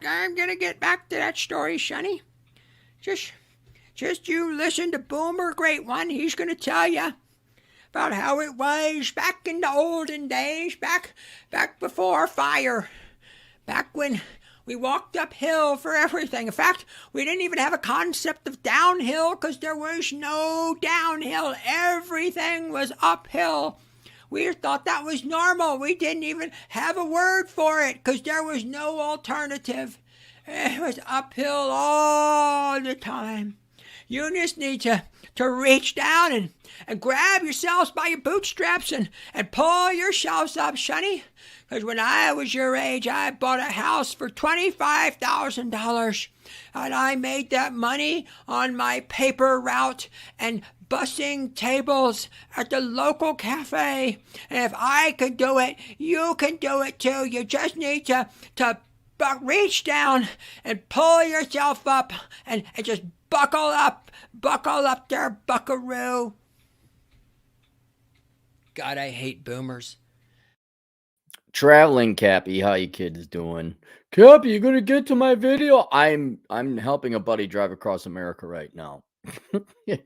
I'm gonna get back to that story, Sonny. Just, just you listen to Boomer Great One. He's gonna tell you about how it was back in the olden days, back before fire, back when we walked uphill for everything. In fact, we didn't even have a concept of downhill because there was no downhill. Everything was uphill. We just thought that was normal. We didn't even have a word for it because there was no alternative. It was uphill all the time. You just need to reach down and grab yourselves by your bootstraps and pull yourselves up, Sonny. Because when I was your age, I bought a house for $25,000. And I made that money on my paper route and bussing tables at the local cafe. And if I could do it, you can do it too. You just need to reach down and pull yourself up and just buckle up there, buckaroo. God, I hate boomers. Traveling Cappy, how you kids doing? Cappy, you gonna get to my video? I'm helping a buddy drive across America right now. it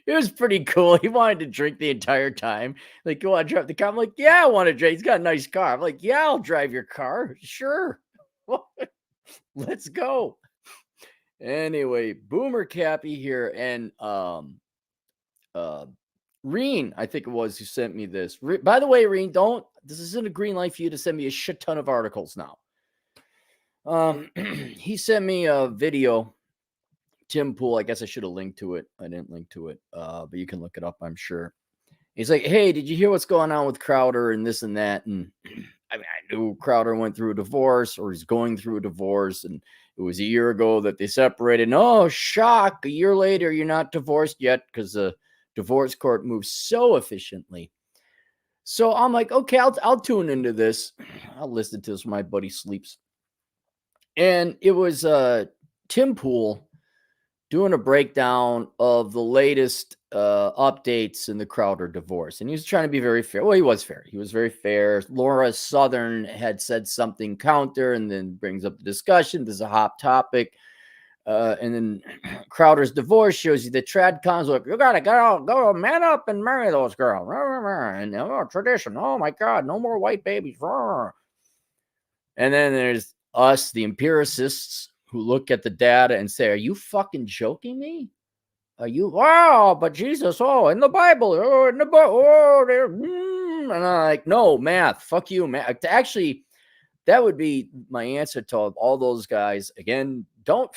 was pretty cool. He wanted to drink the entire time. Like, you want to drive the car? I'm like, yeah, I want to drive. He's got a nice car. I'm like, yeah, I'll drive your car. Sure. Let's go. Anyway, Boomer Cappy here, and Reen, I think it was, who sent me this. By the way, Reen, this isn't a green light for you to send me a shit ton of articles now. He sent me a video. Tim Pool, I guess I should have linked to it. I didn't link to it, but you can look it up, I'm sure. He's like, hey, did you hear what's going on with Crowder and this and that? And I mean, I knew Crowder went through a divorce, or he's going through a divorce, and it was a year ago that they separated. And, oh, shock, a year later, you're not divorced yet because the divorce court moves so efficiently. So I'm like, okay, I'll tune into this. I'll listen to this when my buddy sleeps. And it was Tim Pool doing a breakdown of the latest updates in the Crowder divorce. And he was trying to be very fair. Well, he was fair. He was very fair. Laura Southern had said something counter and then brings up the discussion. This is a hot topic. And then Crowder's divorce shows you the TradCons look, you gotta go man up and marry those girls. And tradition. Oh my God, no more white babies. And then there's us, the empiricists, who look at the data and say, are you fucking joking me? Are you, wow, but Jesus, oh, in the Bible, oh, in the book, oh, and I'm like, no, math, fuck you, math. Actually, that would be my answer to all those guys. Again, don't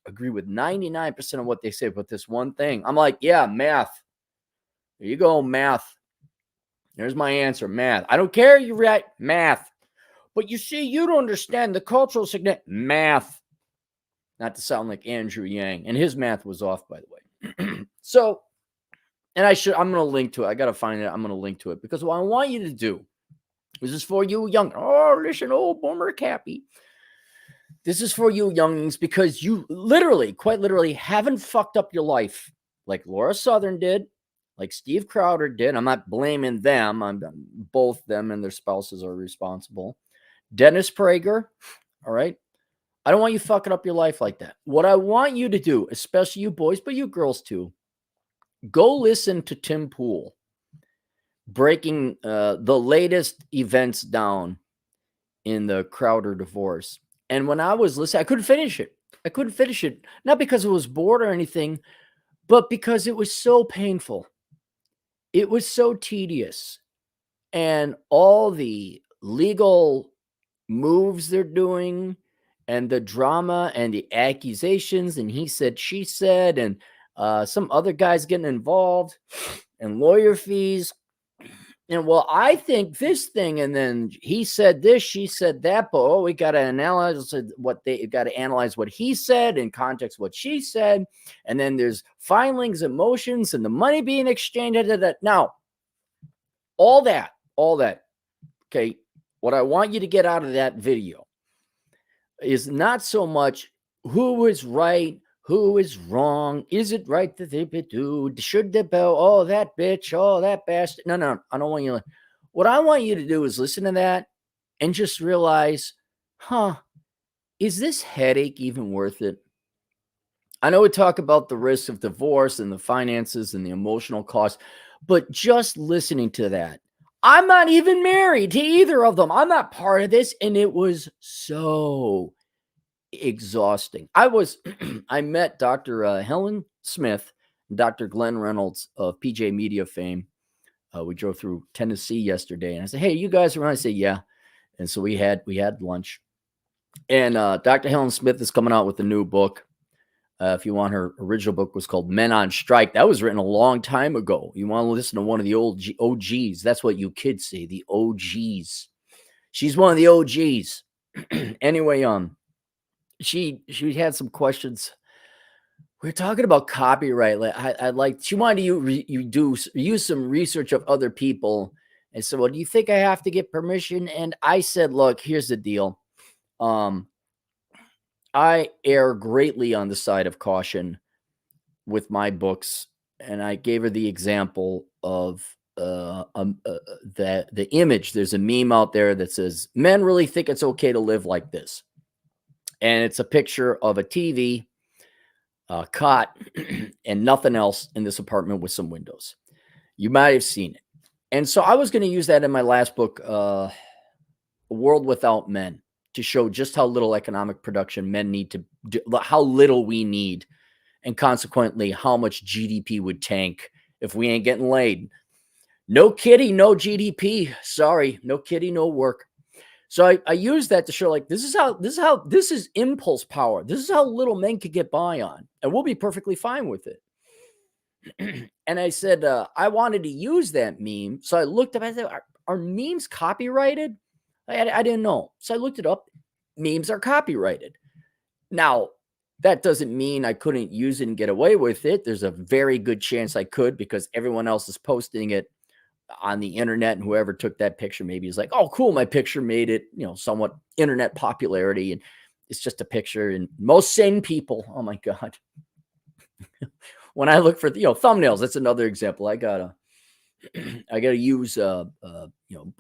agree with 99% of what they say, but this one thing, I'm like, yeah, math. There you go, math. There's my answer, math. I don't care, you're right, math. But you see, you don't understand the cultural significance, math. Not to sound like Andrew Yang, and his math was off, by the way. So, and I'm going to link to it. I got to find it. I'm going to link to it because what I want you to do, this is for you young. Oh, listen, old Boomer Cappy. This is for you youngins because you literally, quite literally, haven't fucked up your life like Laura Southern did, like Steve Crowder did. I'm not blaming them. Both them and their spouses are responsible. Dennis Prager, all right? I don't want you fucking up your life like that. What I want you to do, especially you boys, but you girls too, go listen to Tim Pool breaking the latest events down in the Crowder divorce. And when I was listening, I couldn't finish it. Not because it was bored or anything, but because it was so painful. It was so tedious. And all the legal moves they're doing, and the drama and the accusations, and he said, she said, and some other guys getting involved, and lawyer fees. And well, I think this thing, and then he said this, she said that, but we got to analyze what he said in context, what she said, and then there's filings and motions and the money being exchanged. Now, all that. Okay, what I want you to get out of that video is not so much who is right, who is wrong. Is it right that they do? Should they bell? Oh, that bitch. Oh, that bastard. No. I don't want you to. What I want you to do is listen to that and just realize, is this headache even worth it? I know we talk about the risks of divorce and the finances and the emotional cost, but just listening to that, I'm not even married to either of them. I'm not part of this. And it was so exhausting. I met Dr. Helen Smith, Dr. Glenn Reynolds of PJ Media fame. We drove through Tennessee yesterday, and I said, "Hey, you guys around?" I said, "Yeah." And so we had lunch. And Dr. Helen Smith is coming out with a new book. If you want, her original book was called Men on Strike. That was written a long time ago. You want to listen to one of the old OGs. That's what you kids say, the OGs. She's one of the OGs. Anyway, she had some questions. We're talking about copyright. She wanted you use some research of other people. And so, well, do you think I have to get permission? And I said, look, here's the deal. I err greatly on the side of caution with my books, and I gave her the example of the image. There's a meme out there that says men really think it's okay to live like this, and it's a picture of a TV, cot, and nothing else in this apartment with some windows. You might have seen it, and so I was going to use that in my last book, A World Without Men, to show just how little economic production men need to do, how little we need, and consequently how much GDP would tank if we ain't getting laid. No kitty, no GDP. Sorry, no kitty, no work. So I use that to show, like, this is impulse power. This is how little men could get by on, and we'll be perfectly fine with it. And I said, I wanted to use that meme. So I looked up, I said, are memes copyrighted? I didn't know. So I looked it up. Memes are copyrighted. Now, that doesn't mean I couldn't use it and get away with it. There's a very good chance I could, because everyone else is posting it on the internet, and whoever took that picture maybe is like, oh, cool, my picture made it, somewhat internet popularity, and it's just a picture. And most sane people, oh my God. When I look for thumbnails, that's another example. I gotta use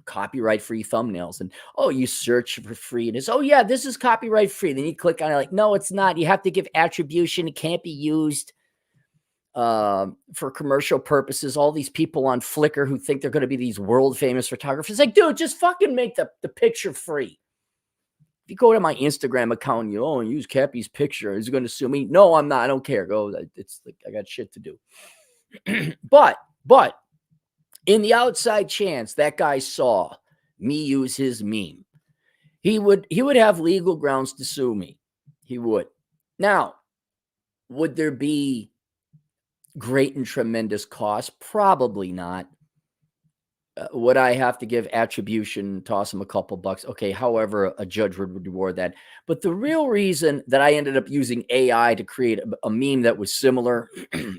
copyright free thumbnails, and you search for free, and it's, oh yeah, this is copyright free. Then you click on it, like, no, it's not. You have to give attribution. It can't be used for commercial purposes. All these people on Flickr who think they're going to be these world famous photographers, like, dude, just fucking make the picture free. If you go to my Instagram account, and use Cappy's picture, is he going to sue me? No, I'm not. I don't care. Go. It's like, I got shit to do. but in the outside chance that guy saw me use his meme, he would have legal grounds to sue me. He would. Now, would there be great and tremendous cost? Probably not. Would I have to give attribution, toss him a couple bucks? Okay, however, a judge would reward that. But the real reason that I ended up using AI to create a meme that was similar,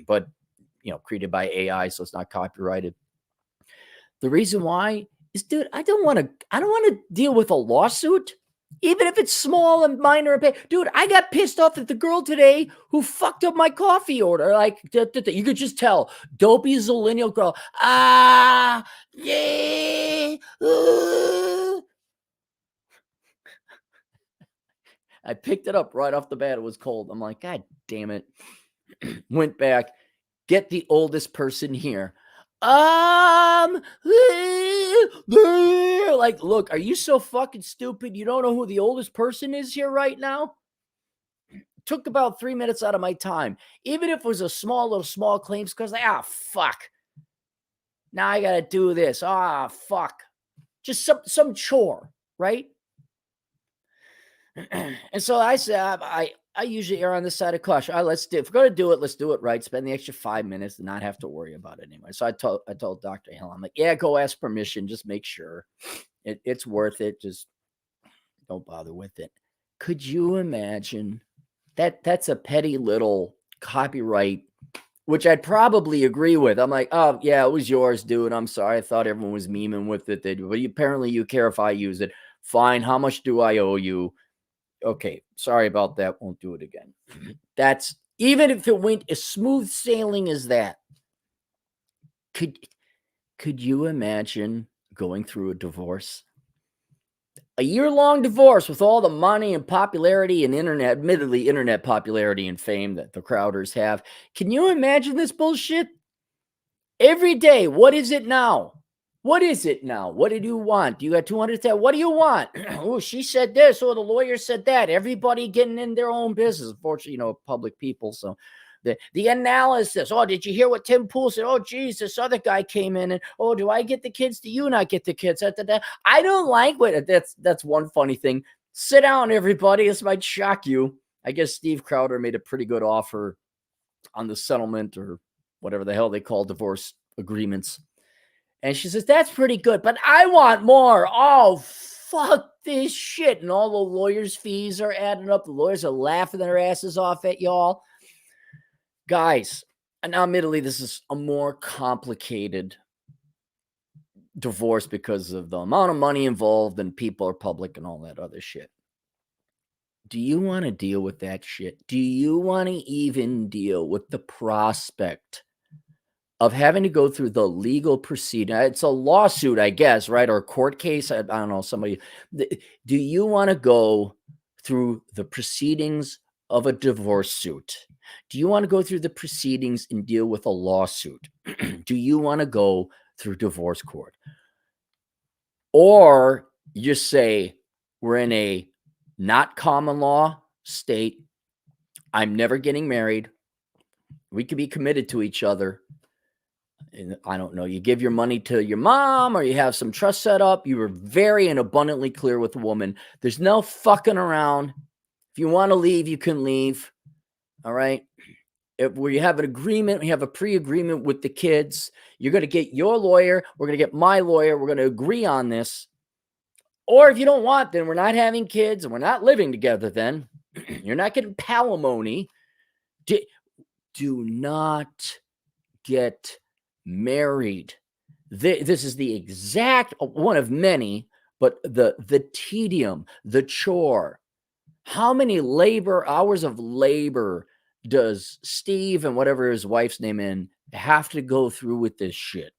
but created by AI, so it's not copyrighted. The reason why is, dude, I don't want to deal with a lawsuit, even if it's small and minor. Dude, I got pissed off at the girl today who fucked up my coffee order. Like, you could just tell, dopey zillennial girl. Yeah. I picked it up right off the bat. It was cold. I'm like, God damn it. Went back, get the oldest person here. Like, look, are you so fucking stupid? You don't know who the oldest person is here right now? Took about 3 minutes out of my time. Even if it was a small claims, because fuck. Now I gotta do this. Fuck. Just some chore, right? And so I said, I usually err on the side of caution. If we're going to do it, let's do it right. Spend the extra 5 minutes and not have to worry about it anyway. So I told Dr. Hill, I'm like, yeah, go ask permission. Just make sure it's worth it. Just don't bother with it. Could you imagine that's a petty little copyright, which I'd probably agree with. I'm like, oh yeah, it was yours, dude. I'm sorry. I thought everyone was memeing with it. But apparently you care if I use it. Fine. How much do I owe you? Okay, sorry about that. Won't do it again. That's, even if it went as smooth sailing as that. Could you imagine going through a divorce? A year-long divorce with all the money and popularity and internet, admittedly, internet popularity and fame that the Crowders have. Can you imagine this bullshit? Every day, what is it now? What is it now? What did you want? You got 200. What do you want? Oh, she said this. Oh, the lawyer said that. Everybody getting in their own business. Unfortunately, public people. So the analysis. Oh, did you hear what Tim Pool said? Oh, geez, this other guy came in and, oh, do I get the kids? Do you not get the kids? I don't like what that's one funny thing. Sit down, everybody. This might shock you. I guess Steve Crowder made a pretty good offer on the settlement or whatever the hell they call divorce agreements. And she says, that's pretty good, but I want more. Oh, fuck this shit. And all the lawyers' fees are adding up. The lawyers are laughing their asses off at y'all. Guys, and now admittedly, this is a more complicated divorce because of the amount of money involved and people are public and all that other shit. Do you want to deal with that shit? Do you want to even deal with the prospect of having to go through the legal proceeding? It's a lawsuit, I guess, right? Or a court case. I don't know. Somebody. Do you want to go through the proceedings of a divorce suit? Do you want to go through the proceedings and deal with a lawsuit? Do you want to go through divorce court? Or you just say, we're in a not common law state. I'm never getting married. We could be committed to each other. And I don't know. You give your money to your mom or you have some trust set up. You were very and abundantly clear with the woman. There's no fucking around. If you want to leave, you can leave. All right. Where you have an agreement, we have a pre-agreement with the kids. You're going to get your lawyer. We're going to get my lawyer. We're going to agree on this. Or if you don't want, then we're not having kids and we're not living together then. You're not getting palimony. Do not get married. This is the exact one of many, but the tedium, the chore. How many hours of labor does Steve and whatever his wife's name have to go through with this shit?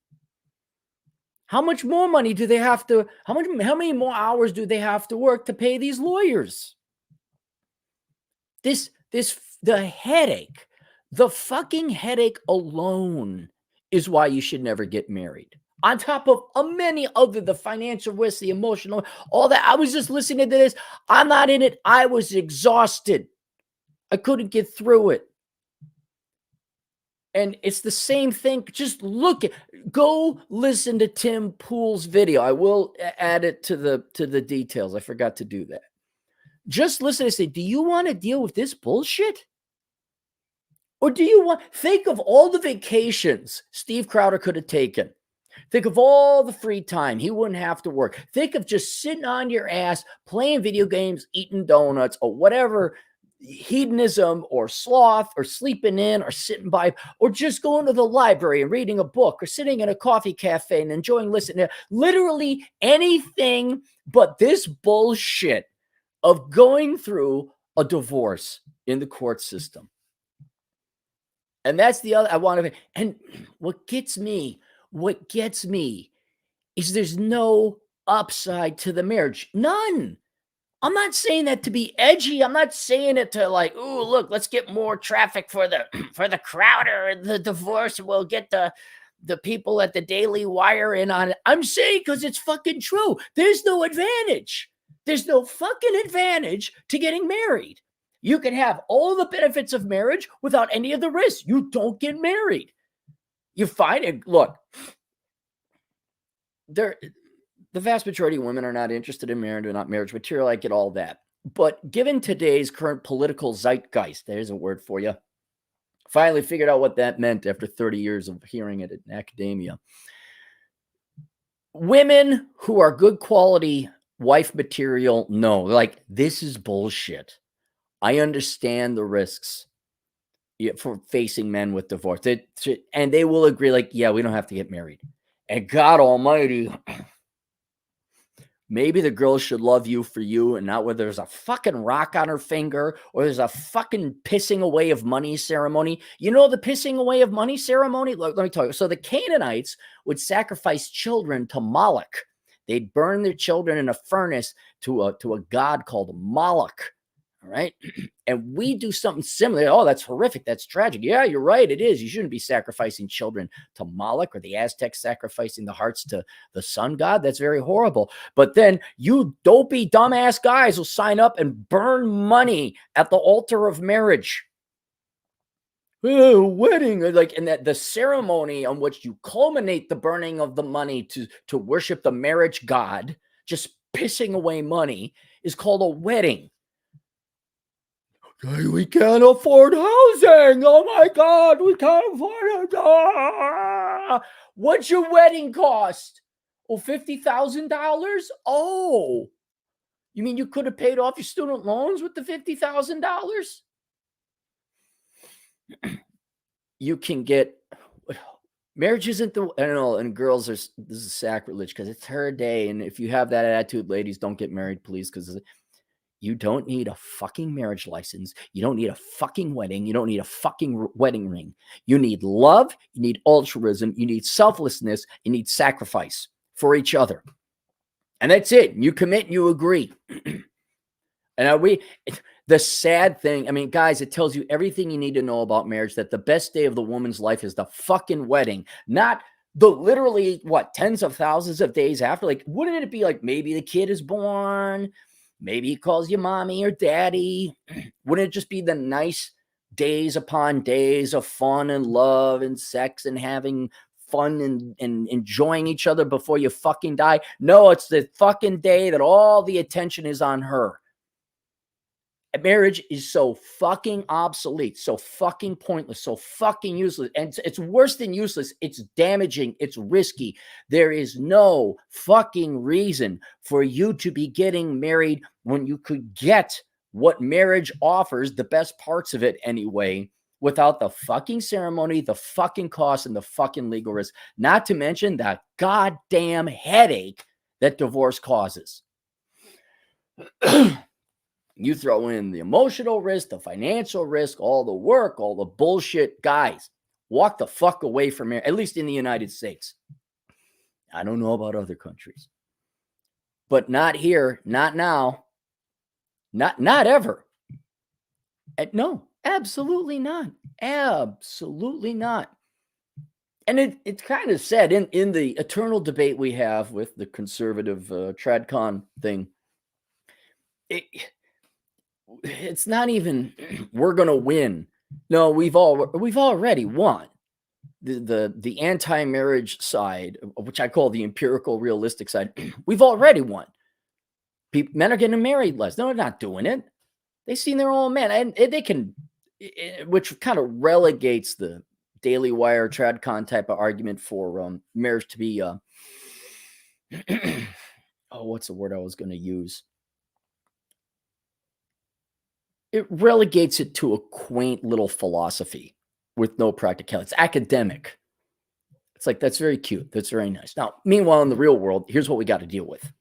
How much more money do they have to, how many more hours do they have to work to pay these lawyers? The headache, the fucking headache alone is why you should never get married. On top of many other, the financial risk, the emotional, all that. I was just listening to this. I'm not in it. I was exhausted. I couldn't get through it. And it's the same thing. Just go listen to Tim Pool's video. I will add it to the details. I forgot to do that. Just listen and say, do you want to deal with this bullshit? Or do you think of all the vacations Steve Crowder could have taken. Think of all the free time. He wouldn't have to work. Think of just sitting on your ass, playing video games, eating donuts, or whatever hedonism or sloth or sleeping in or sitting by or just going to the library and reading a book or sitting in a coffee cafe and enjoying listening to literally anything but this bullshit of going through a divorce in the court system. And that's the other I want to. And what gets me is there's no upside to the marriage. None. I'm not saying that to be edgy. I'm not saying it to like, oh, look, let's get more traffic for the Crowder and the divorce. And we'll get the people at the Daily Wire in on it. I'm saying because it's fucking true. There's no advantage. There's no fucking advantage to getting married. You can have all the benefits of marriage without any of the risks. You don't get married. You find it. Look, the vast majority of women are not interested in marriage or not marriage material. I get all that. But given today's current political zeitgeist, there's a word for you. Finally figured out what that meant after 30 years of hearing it in academia. Women who are good quality wife material, no, like this is bullshit. I understand the risks for facing men with divorce. And they will agree, like, yeah, we don't have to get married. And God almighty, maybe the girl should love you for you and not whether there's a fucking rock on her finger or there's a fucking pissing away of money ceremony. You know the pissing away of money ceremony? Let me tell you. So the Canaanites would sacrifice children to Moloch. They'd burn their children in a furnace to a god called Moloch. All right. And we do something similar. Oh, that's horrific. That's tragic. Yeah, you're right. It is. You shouldn't be sacrificing children to Moloch, or the Aztecs sacrificing the hearts to the sun god. That's very horrible. But then you dopey, dumbass guys will sign up and burn money at the altar of marriage. Wedding, like, and that the ceremony on which you culminate the burning of the money to worship the marriage god, just pissing away money, is called a wedding. We can't afford housing. Oh my God, we can't afford it. Ah! What's your wedding cost? Oh, $50,000? Oh, you mean you could have paid off your student loans with the $50,000? You can get, marriage isn't the, I don't know, and girls, this is sacrilege because it's her day. And if you have that attitude, ladies, don't get married, please, because you don't need a fucking marriage license. You don't need a fucking wedding. You don't need a fucking wedding ring. You need love. You need altruism. You need selflessness. You need sacrifice for each other. And that's it. You commit and you agree. And the sad thing, I mean, guys, it tells you everything you need to know about marriage, that the best day of the woman's life is the fucking wedding, not the literally, tens of thousands of days after. Like, wouldn't it be like maybe the kid is born? Maybe he calls you mommy or daddy. Wouldn't it just be the nice days upon days of fun and love and sex and having fun and enjoying each other before you fucking die? No, it's the fucking day that all the attention is on her. Marriage is so fucking obsolete, so fucking pointless, so fucking useless. And it's worse than useless. It's damaging. It's risky. There is no fucking reason for you to be getting married when you could get what marriage offers, the best parts of it anyway, without the fucking ceremony, the fucking cost, and the fucking legal risk. Not to mention the goddamn headache that divorce causes. You throw in the emotional risk, the financial risk, all the work, all the bullshit. Guys, walk the fuck away from here, at least in the United States. I don't know about other countries, but not here, not now, not ever. No, absolutely not. Absolutely not. And it's kind of sad in the eternal debate we have with the conservative TradCon thing. It's not even we're going to win. No, we've already won. The anti-marriage side, which I call the empirical realistic side, we've already won. Men are getting married less. No, they're not doing it. They've seen their own man, and they can, which kind of relegates the Daily Wire TradCon type of argument for marriage to be what's the word I was going to use? It relegates it to a quaint little philosophy with no practicality. It's academic. It's like, that's very cute. That's very nice. Now, meanwhile, in the real world, here's what we got to deal with.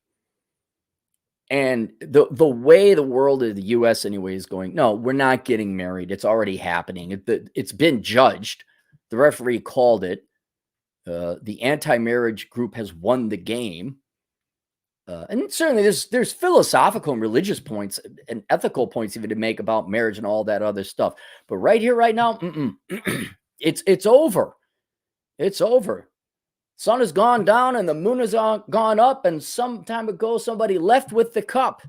And the way the world of the U.S. anyway is going, no, we're not getting married. It's already happening. It's been judged. The referee called it. The anti-marriage group has won the game. And certainly there's philosophical and religious points and ethical points even to make about marriage and all that other stuff. But right here, right now, it's over. It's over. Sun has gone down and the moon has gone up, and some time ago somebody left with the cup.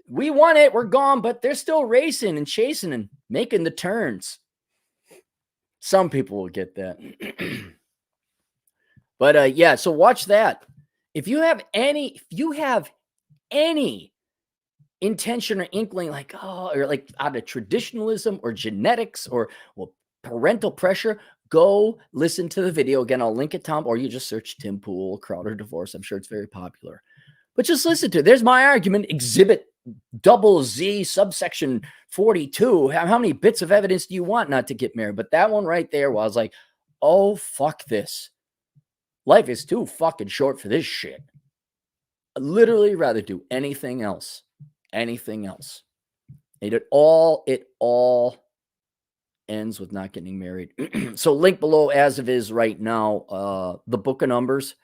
We won it. We're gone, but they're still racing and chasing and making the turns. Some people will get that. But yeah, so watch that. If you have any intention or inkling, like, or like out of traditionalism or genetics or parental pressure, go listen to the video. Again, I'll link it, Tom, or you just search Tim Pool, Crowder divorce. I'm sure it's very popular. But just listen to it. There's my argument, exhibit Z subsection 42. How many bits of evidence do you want not to get married? But that one right there, I was like, oh, fuck this. Life is too fucking short for this shit. I'd literally rather do anything else. Anything else. It all ends with not getting married. So link below as of is right now. The Book of Numbers,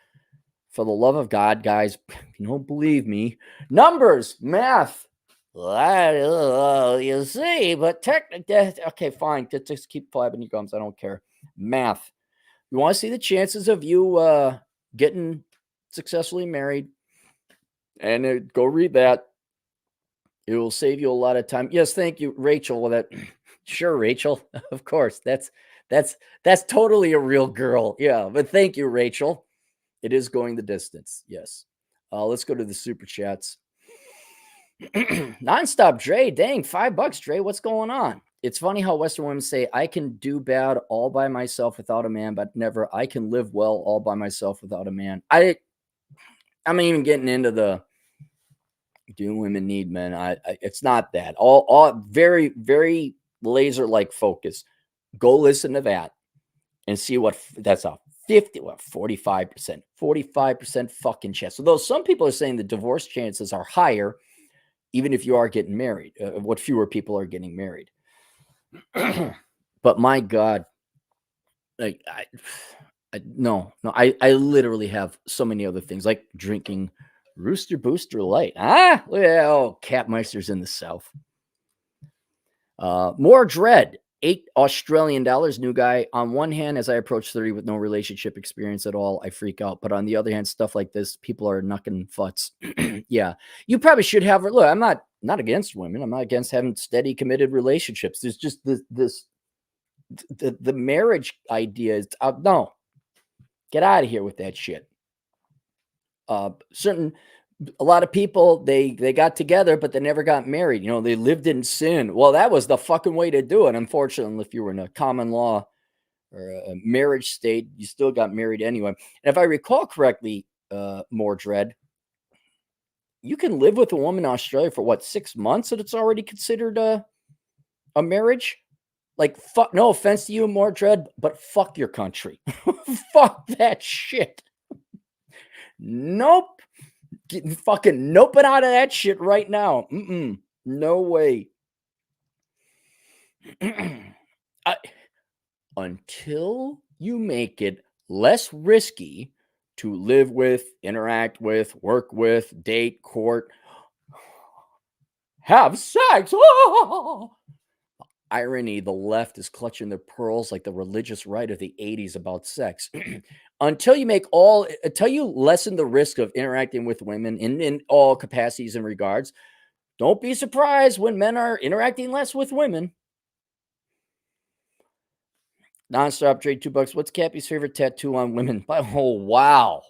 For the love of God, guys, if you don't believe me, numbers, math. You see, but technically, okay, fine. Just keep flapping your gums. I don't care. Math. You want to see the chances of you getting successfully married? And go read that. It will save you a lot of time. Yes, thank you, Rachel. That sure, Rachel. Of course, that's totally a real girl. Yeah, but thank you, Rachel. It is going the distance. Yes. Let's go to the super chats. Nonstop Dre, dang, $5, Dre. What's going on? It's funny how Western women say, I can do bad all by myself without a man, but never I can live well all by myself without a man. I'm not even getting into the do women need men. It's not that. All very, very laser like focus. Go listen to that and see what that's a 45% fucking chance. So though some people are saying the divorce chances are higher, even if you are getting married, what fewer people are getting married. But my God, like I literally have so many other things like drinking Rooster Booster Light. Well, Capmeister's in the South. More Dread, $8 Australian, new guy. On one hand, as I approach 30 with no relationship experience at all, I freak out. But on the other hand, stuff like this, people are knucking futs. Yeah, you probably should have. Look, I'm not against women. I'm not against having steady, committed relationships. There's just the marriage idea is no. Get out of here with that shit. A lot of people, they got together, but they never got married. You know, they lived in sin. Well, that was the fucking way to do it. Unfortunately, if you were in a common law or a marriage state, you still got married anyway. And if I recall correctly, Mordred, you can live with a woman in Australia for what, 6 months, and it's already considered a marriage? Like, fuck, no offense to you, Mordred, but fuck your country. Fuck that shit. Nope. Fucking nope it out of that shit right now. No way. Until you make it less risky to live with, interact with, work with, date, court, have sex. Oh! Irony, the left is clutching their pearls like the religious right of the 80s about sex. Until you lessen the risk of interacting with women in all capacities and regards, don't be surprised when men are interacting less with women. Nonstop Dre, $2. What's Cappy's favorite tattoo on women? Oh, wow.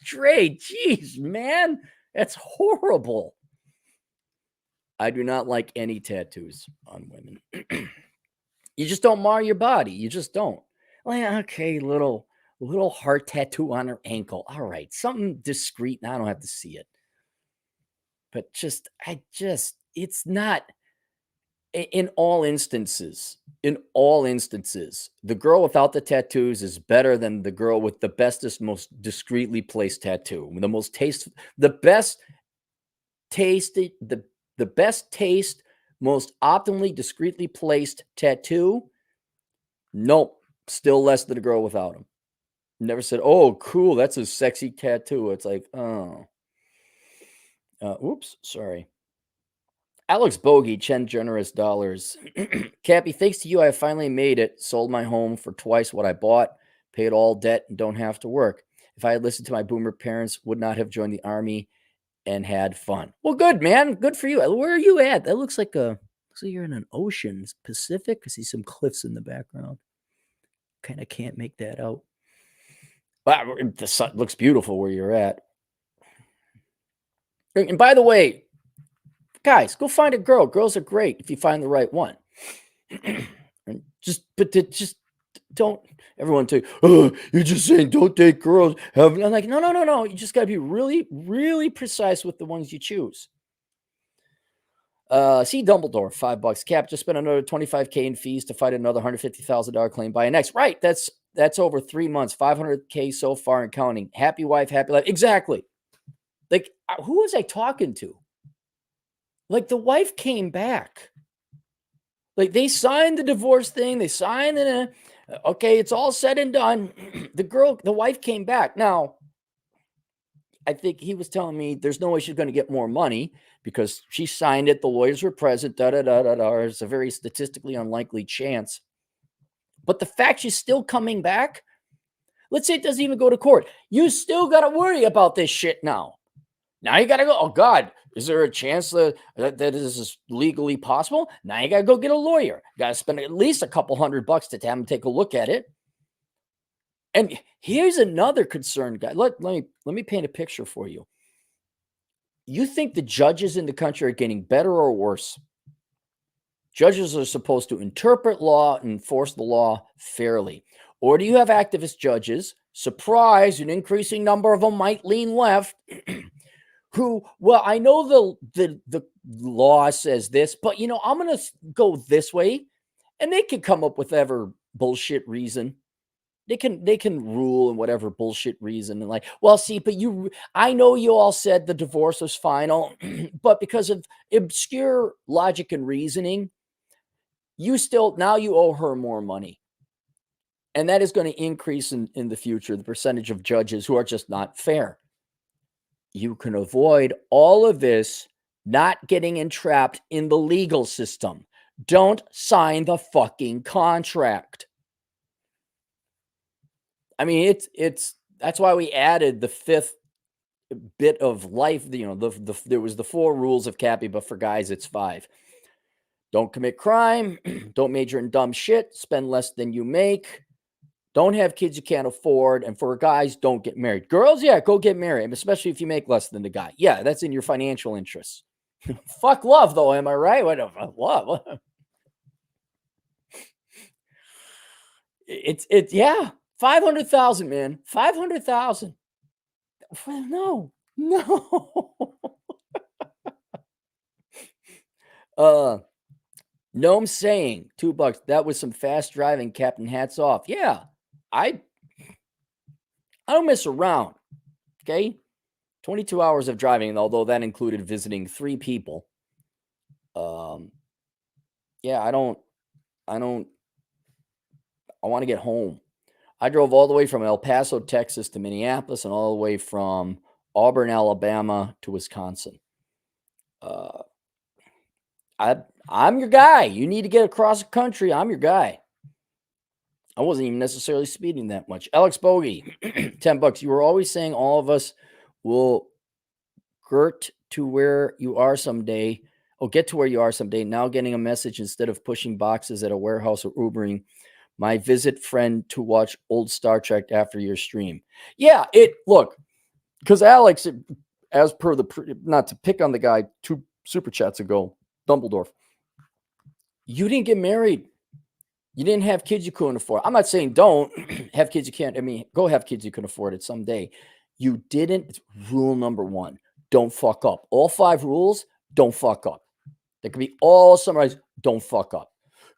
Dre, jeez, man. That's horrible. I do not like any tattoos on women. You just don't mar your body. You just don't. Like, okay, little heart tattoo on her ankle. All right, something discreet. Now I don't have to see it. But it's not. In all instances, the girl without the tattoos is better than the girl with the bestest, most discreetly placed tattoo. The best taste, most optimally discreetly placed tattoo. Nope, still less than a girl without them. Never said, "Oh, cool, that's a sexy tattoo." It's like, oh, oops, sorry. Alex Bogey, 10 generous dollars. Cappy, thanks to you, I finally made it. Sold my home for twice what I bought, paid all debt, and don't have to work. If I had listened to my boomer parents, would not have joined the army and had fun. Well, good, man. Good for you. Where are you at? That looks like you're in an ocean. It's Pacific. I see some cliffs in the background. Kind of can't make that out. But the sun looks beautiful where you're at. And by the way, guys, go find a girl. Girls are great if you find the right one. just don't. Everyone say, "Oh, you're just saying don't date girls." I'm like, no. You just got to be really, really precise with the ones you choose. See Dumbledore, $5. Cap just spent another $25K in fees to fight another $150,000 claim by an ex. Right, that's over 3 months, $500K so far and counting. Happy wife, happy life. Exactly. Like, who was I talking to? Like, the wife came back. Like, they signed the divorce thing. They signed it. Okay, it's all said and done. The wife came back. Now, think he was telling me there's no way she's going to get more money because she signed it. The lawyers were present. It's a very statistically unlikely chance. But the fact she's still coming back, let's say it doesn't even go to court. You still got to worry about this shit now. Now you got to go, oh, God, is there a chance that this is legally possible? Now you got to go get a lawyer. You got to spend at least a couple $100 to have him take a look at it. And here's another concern, guy. Let me paint a picture for you. You think the judges in the country are getting better or worse? Judges are supposed to interpret law and enforce the law fairly. Or do you have activist judges? Surprise, an increasing number of them might lean left. Who, well, I know the law says this, but I'm going to go this way, and they can come up with whatever bullshit reason. They can rule in whatever bullshit reason, and like, well, see, but I know you all said the divorce was final, but because of obscure logic and reasoning, you owe her more money. And that is going to increase in the future, the percentage of judges who are just not fair. You can avoid all of this not getting entrapped in the legal system. Don't sign the fucking contract. I mean, that's why we added the fifth bit of life. There was the 4 rules of Cappy, but for guys, it's 5. Don't commit crime. Don't major in dumb shit. Spend less than you make. Don't have kids you can't afford. And for guys, don't get married. Girls, yeah, go get married, especially if you make less than the guy. Yeah, that's in your financial interests. Fuck love, though, am I right? What love? Yeah, 500,000, man. 500,000. No. Gnome saying $2. That was some fast driving, Captain. Hats off. Yeah, I don't mess around. Okay, 22 hours of driving, although that included visiting 3 people. Yeah, I want to get home. I drove all the way from El Paso, Texas to Minneapolis, and all the way from Auburn, Alabama to Wisconsin. I'm your guy. You need to get across the country. I'm your guy. I wasn't even necessarily speeding that much. Alex Bogey, $10. You were always saying all of us will get to where you are someday. Now getting a message instead of pushing boxes at a warehouse or Ubering. My visit friend to watch old Star Trek after your stream. Yeah, look, because Alex, as per not to pick on the guy 2 super chats ago, Dumbledore, you didn't get married. You didn't have kids you couldn't afford. I'm not saying don't have kids you can't. I mean, go have kids you can afford it someday. You didn't. It's rule number 1. Don't fuck up. All 5 rules, don't fuck up. They can be all summarized. Don't fuck up.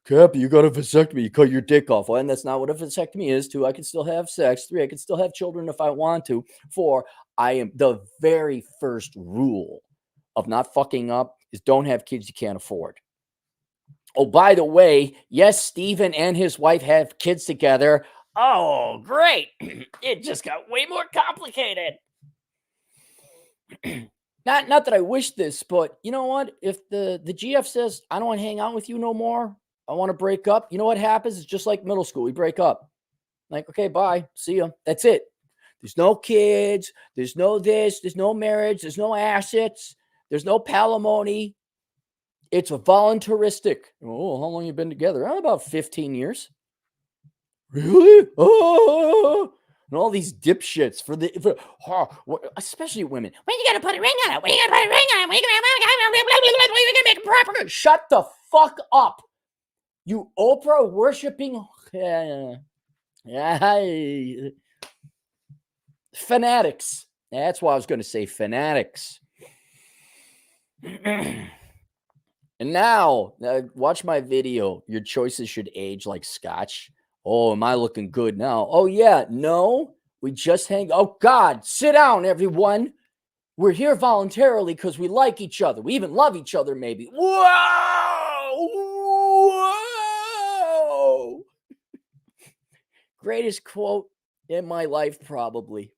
Cappy, you got a vasectomy. You cut your dick off. Well, and that's not what a vasectomy is. 2, I can still have sex. 3, I can still have children if I want to. 4, I am the very first rule of not fucking up is don't have kids you can't afford. Oh, by the way, yes, Steven and his wife have kids together. Oh, great. It just got way more complicated. Not that I wish this, but you know what? If the GF says, I don't want to hang out with you no more, I want to break up, you know what happens? It's just like middle school. We break up. Like, okay, bye. See ya. That's it. There's no kids. There's no this. There's no marriage. There's no assets. There's no palimony. It's a voluntaristic. Oh, how long you been together? About 15 years. Really? Oh, and all these dipshits especially women. When you gonna put a ring on it? When you gonna put a ring on it? When you gonna make a proper? Shut the fuck up, you Oprah worshiping fanatics. That's why I was going to say fanatics. And now, watch my video. Your choices should age like scotch. Oh, am I looking good now? Oh, yeah. No, we just hang. Oh, God. Sit down, everyone. We're here voluntarily because we like each other. We even love each other, maybe. Whoa. Greatest quote in my life, probably.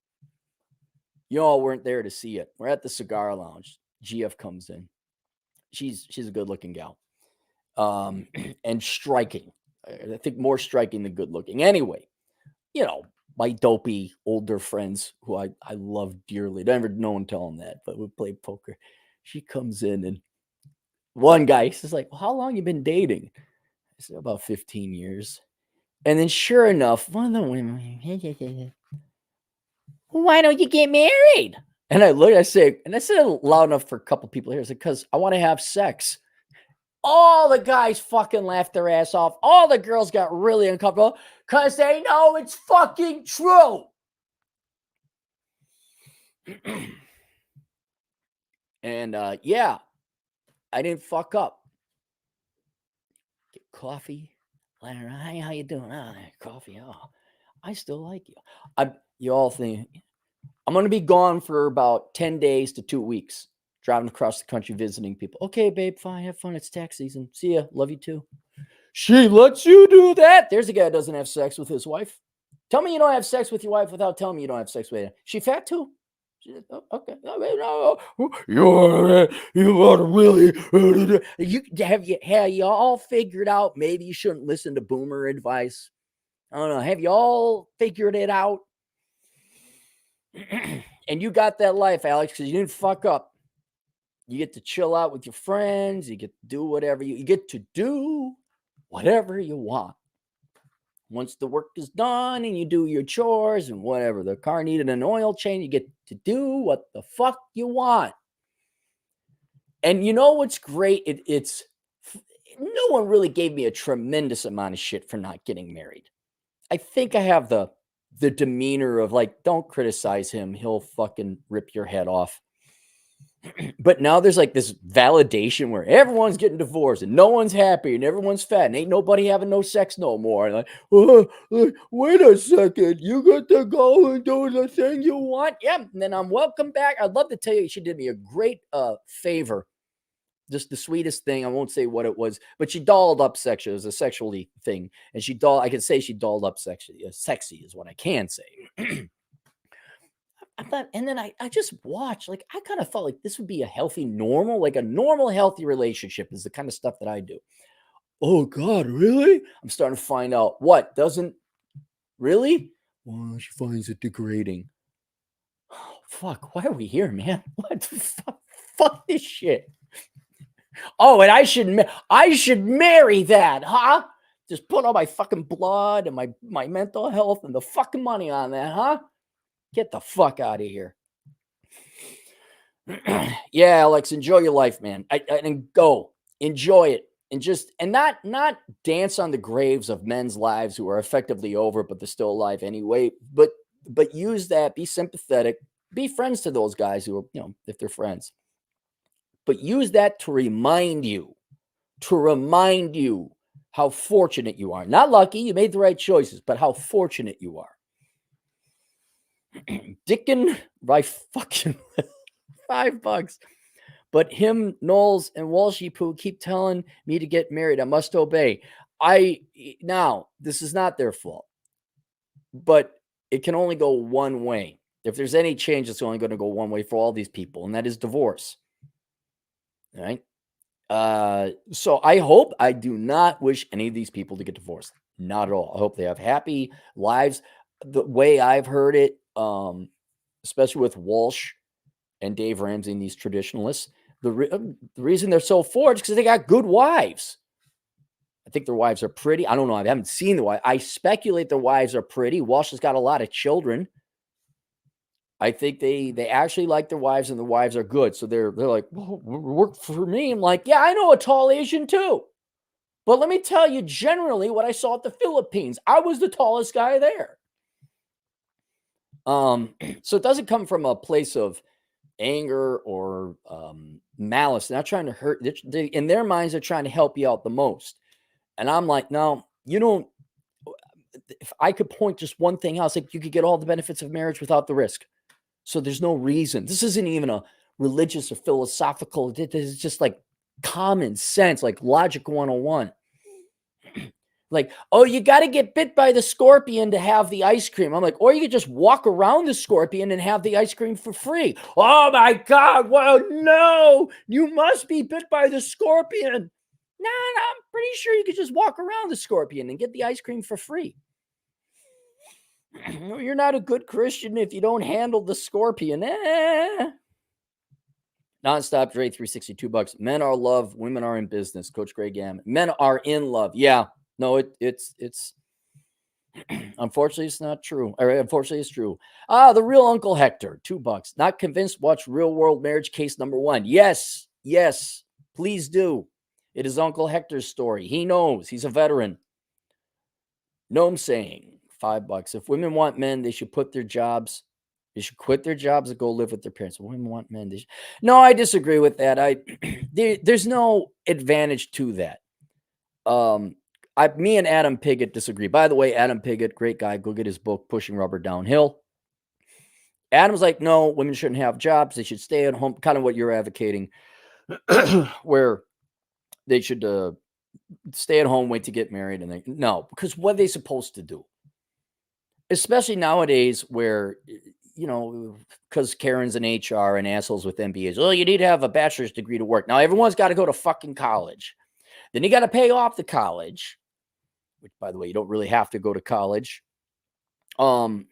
You all weren't there to see it. We're at the cigar lounge. GF comes in. She's a good looking gal. And striking. I think more striking than good looking. Anyway, my dopey older friends who I love dearly. Never no one tell them that, but we play poker. She comes in and one guy says like, well, how long you been dating? I said about 15 years. And then sure enough, one of the women, why don't you get married? And I said it loud enough for a couple people here. I said, because I want to have sex. All the guys fucking laughed their ass off. All the girls got really uncomfortable because they know it's fucking true. And yeah, I didn't fuck up. Get coffee. Hey, how you doing? Coffee. Oh, I still like you. You all think I'm going to be gone for about 10 days to 2 weeks. Driving across the country visiting people. Okay, babe, fine. Have fun. It's tax season. See ya. Love you too. She lets you do that. There's a guy that doesn't have sex with his wife. Tell me you don't have sex with your wife without telling me you don't have sex with her. She fat too? Okay. You want to really? Have you all figured out? Maybe you shouldn't listen to boomer advice. I don't know. Have you all figured it out? And you got that life, Alex, because you didn't fuck up. You get to chill out with your friends. You get to do whatever you get to do whatever you want. Once the work is done and you do your chores and whatever, the car needed an oil change, you get to do what the fuck you want. And you know what's great? It's no one really gave me a tremendous amount of shit for not getting married. I think I have the demeanor of like, don't criticize him. He'll fucking rip your head off. But now there's like this validation where everyone's getting divorced and no one's happy and everyone's fat and ain't nobody having no sex no more. And like, wait a second, you got to go and do the thing you want. Yeah, and then I'm welcome back. I'd love to tell you, she did me a great favor. Just the sweetest thing. I won't say what it was, but she dolled up sexy. It was a sexually thing, and I can say she dolled up sexy. Sexy is what I can say. I thought, and then I just watched, like, I kind of thought like this would be a healthy, normal, like a normal, healthy relationship is the kind of stuff that I do. Oh God, really? I'm starting to find out what doesn't really. Well, she finds it degrading. Oh, fuck, why are we here, man? What the fuck? Fuck this shit. Oh, and I should marry that, huh? Just put all my fucking blood and my mental health and the fucking money on that, huh? Get the fuck out of here. Yeah, Alex, enjoy your life, man. And go enjoy it, and not dance on the graves of men's lives who are effectively over, but they're still alive anyway. But use that. Be sympathetic. Be friends to those guys who are, if they're friends. But use that to remind you how fortunate you are. Not lucky, you made the right choices, but how fortunate you are. Dickin' by fucking $5. But him, Knowles, and Walshy Poo keep telling me to get married. I must obey. Now, this is not their fault, but it can only go one way. If there's any change, it's only going to go one way for all these people, and that is divorce. All right. So I do not wish any of these people to get divorced. Not at all. I hope they have happy lives. The way I've heard it, especially with Walsh and Dave Ramsey and these traditionalists, the reason they're so forged because they got good wives. I think their wives are pretty. I don't know. I haven't seen the wife. I speculate their wives are pretty. Walsh has got a lot of children. I think they actually like their wives and the wives are good. So they're like, well, work for me. I'm like, yeah, I know a tall Asian too. But let me tell you generally what I saw at the Philippines. I was the tallest guy there. So it doesn't come from a place of anger or malice. They're not trying to hurt. In their minds, they're trying to help you out the most. And I'm like, no, you don't. If I could point just one thing out, it's like you could get all the benefits of marriage without the risk. So there's no reason. This isn't even a religious or philosophical. This is just like common sense, like logic 101. Like, oh, you got to get bit by the scorpion to have the ice cream. I'm like, or you could just walk around the scorpion and have the ice cream for free. Oh my God. Well, no, you must be bit by the scorpion. No, I'm pretty sure you could just walk around the scorpion and get the ice cream for free. You're not a good Christian if you don't handle the scorpion. Nonstop Dre 362 bucks. Men are love, women are in business. Coach Greg Gammon. Men are in love. Yeah. No, it's unfortunately it's not true. Or unfortunately it's true. The real Uncle Hector, $2. Not convinced? Watch Real World Marriage Case number 1. Yes, please do. It is Uncle Hector's story. He knows. He's a veteran. Gnome saying $5. If women want men, they should quit their jobs and go live with their parents. Women want men. No, I disagree with that. There's no advantage to that. Me and Adam Piggott disagree. By the way, Adam Piggott, great guy. Go get his book, Pushing Rubber Downhill. Adam's like, no, women shouldn't have jobs. They should stay at home. Kind of what you're advocating, where they should stay at home, wait to get married. And no, because what are they supposed to do? Especially nowadays where, because Karen's in HR and assholes with MBAs. Oh, you need to have a bachelor's degree to work. Now, everyone's got to go to fucking college. Then you got to pay off the college, which, by the way, you don't really have to go to college. And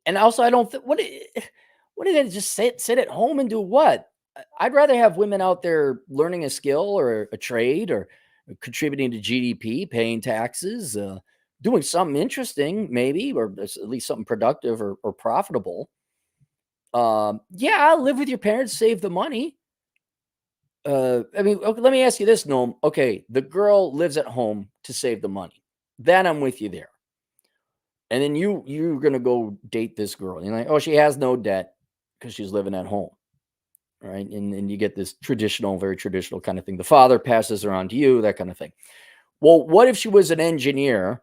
also, I don't think, what are they just sit at home and do what? I'd rather have women out there learning a skill or a trade or contributing to GDP, paying taxes, doing something interesting, maybe, or at least something productive or profitable. Live with your parents, save the money. Okay, let me ask you this, Noam. Okay, the girl lives at home to save the money. Then I'm with you there. And then you're gonna go date this girl. You're like, oh, she has no debt because she's living at home, right? And you get this very traditional kind of thing. The father passes her on to you, that kind of thing. Well, what if she was an engineer,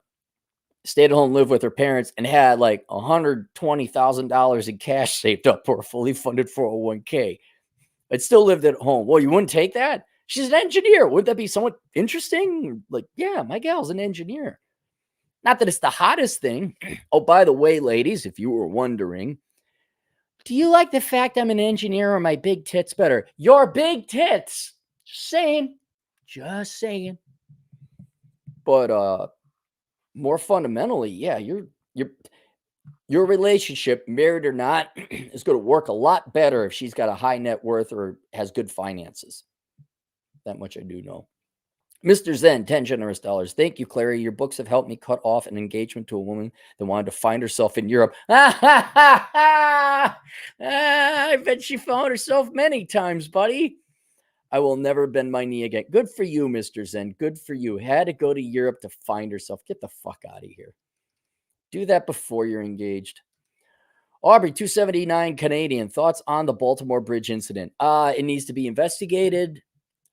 stayed at home, lived with her parents, and had like $120,000 in cash saved up for a fully funded 401k? But still lived at home. Well, you wouldn't take that? She's an engineer. Wouldn't that be somewhat interesting? Like, yeah, my gal's an engineer. Not that it's the hottest thing. Oh, by the way, ladies, if you were wondering, do you like the fact I'm an engineer or my big tits better? Your big tits. Just saying. But more fundamentally, yeah, your relationship, married or not, is going to work a lot better if she's got a high net worth or has good finances. That much I do know. Mr. Zen, 10 generous dollars. Thank you, Clary. Your books have helped me cut off an engagement to a woman that wanted to find herself in Europe. I bet she found herself many times, buddy. I will never bend my knee again. Good for you, Mr. Zen. Good for you. Had to go to Europe to find herself. Get the fuck out of here. Do that before you're engaged. Aubrey, 279 Canadian. Thoughts on the Baltimore Bridge incident? It needs to be investigated.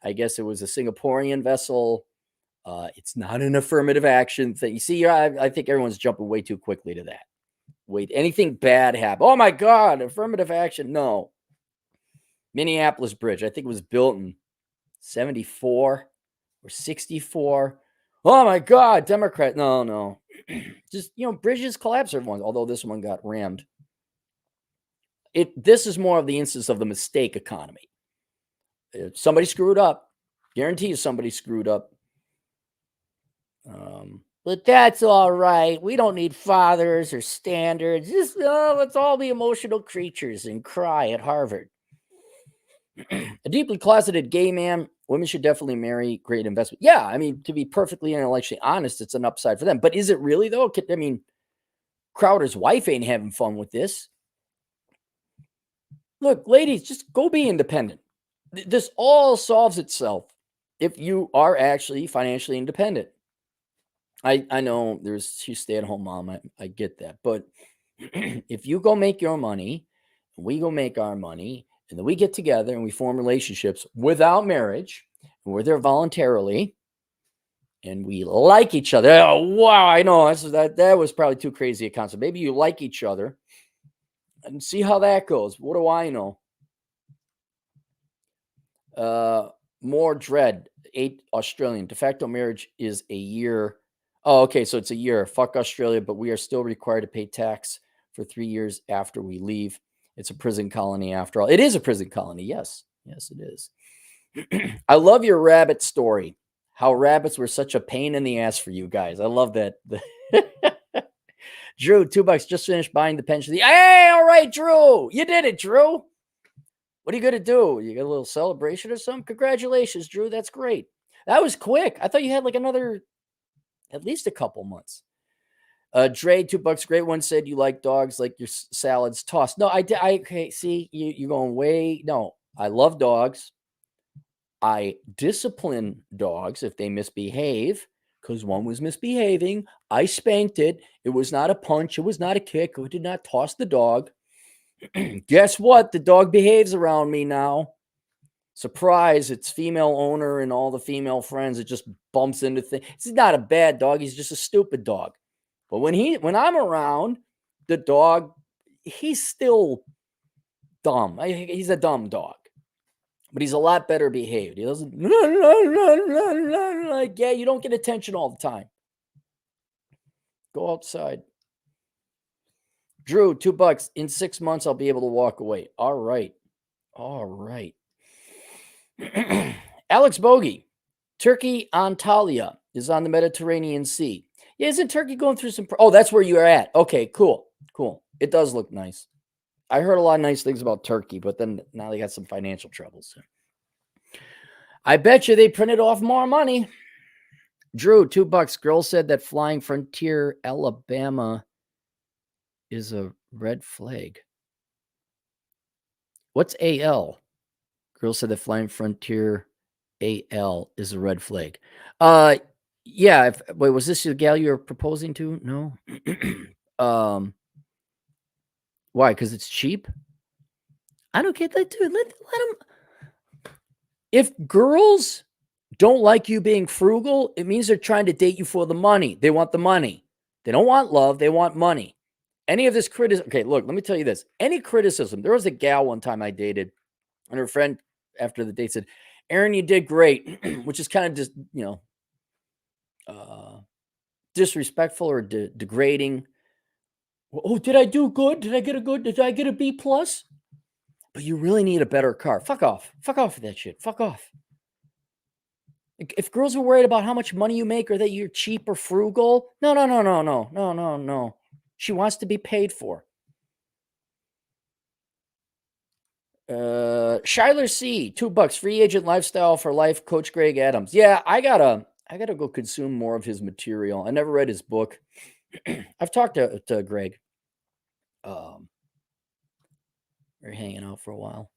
I guess it was a Singaporean vessel. It's not an affirmative action thing. You see, I think everyone's jumping way too quickly to that. Wait, anything bad happen? Oh my God, affirmative action. No. Minneapolis Bridge. I think it was built in 74 or 64. Oh my God, Democrat. No. Just, bridges collapse everyone, although this one got rammed. This is more of the instance of the mistake economy. Somebody screwed up. Guarantee you somebody screwed up. But that's all right. We don't need fathers or standards. Just let's all be emotional creatures and cry at Harvard. A deeply closeted gay man, women should definitely marry. Great investment. Yeah, I mean, to be perfectly intellectually honest, it's an upside for them. But is it really, though? I mean, Crowder's wife ain't having fun with this. Look, ladies, just go be independent. This all solves itself if you are actually financially independent. I know she's stay-at-home mom. I get that. But if you go make your money, and we go make our money, and then we get together and we form relationships without marriage, and we're there voluntarily, and we like each other. Oh, wow, I know. That was probably too crazy a concept. Maybe you like each other and see how that goes. What do I know? More dread, 8 Australian. De facto marriage is a year Oh, okay. So it's a year. Fuck Australia, but we are still required to pay tax for 3 years after we leave. It's a prison colony after all. It is a prison colony. Yes. Yes, it is. I love your rabbit story. How rabbits were such a pain in the ass for you guys. I love that. Drew, $2. Just finished buying the pension. Hey, all right, Drew. You did it, Drew. What are you going to do? You got a little celebration or something? Congratulations, Drew. That's great. That was quick. I thought you had like another, at least a couple months. Dre, $2. Great one said you like dogs like your salads tossed. No, okay, see, you're going way. No, I love dogs. I discipline dogs if they misbehave because one was misbehaving. I spanked it. It was not a punch. It was not a kick. I did not toss the dog. Guess what? The dog behaves around me now. Surprise, it's female owner and all the female friends. It just bumps into things. He's not a bad dog. He's just a stupid dog. But when I'm around, the dog, he's still dumb. He's a dumb dog. But he's a lot better behaved. He doesn't like, yeah, you don't get attention all the time. Go outside. Drew, $2. In 6 months, I'll be able to walk away. All right. All right. Alex Bogey, Turkey Antalya is on the Mediterranean Sea. Yeah, isn't Turkey going through some... Oh, that's where you are at. Okay, cool. Cool. It does look nice. I heard a lot of nice things about Turkey, but then now they got some financial troubles. I bet you they printed off more money. Drew, $2. Girl said that Flying Frontier, Alabama is a red flag. What's AL? Girl said that Flying Frontier AL is a red flag. Yeah. Wait, was this the gal you're proposing to? No. Why? Because it's cheap? I don't get that, dude. Let them. If girls don't like you being frugal, it means they're trying to date you for the money. They want the money. They don't want love. They want money. Any of this criticism. Okay, look, let me tell you this. Any criticism. There was a gal one time I dated, and her friend after the date said, Aaron, you did great, which is kind of just, disrespectful or degrading. Oh, did I do good? Did I get a B plus? But you really need a better car. Fuck off. Fuck off with that shit. Fuck off. If girls are worried about how much money you make or that you're cheap or frugal, no. She wants to be paid for. Shiler C, $2. Free agent lifestyle for life. Coach Greg Adams. Yeah, I gotta go consume more of his material. I never read his book. I've talked to Greg. We're hanging out for a while.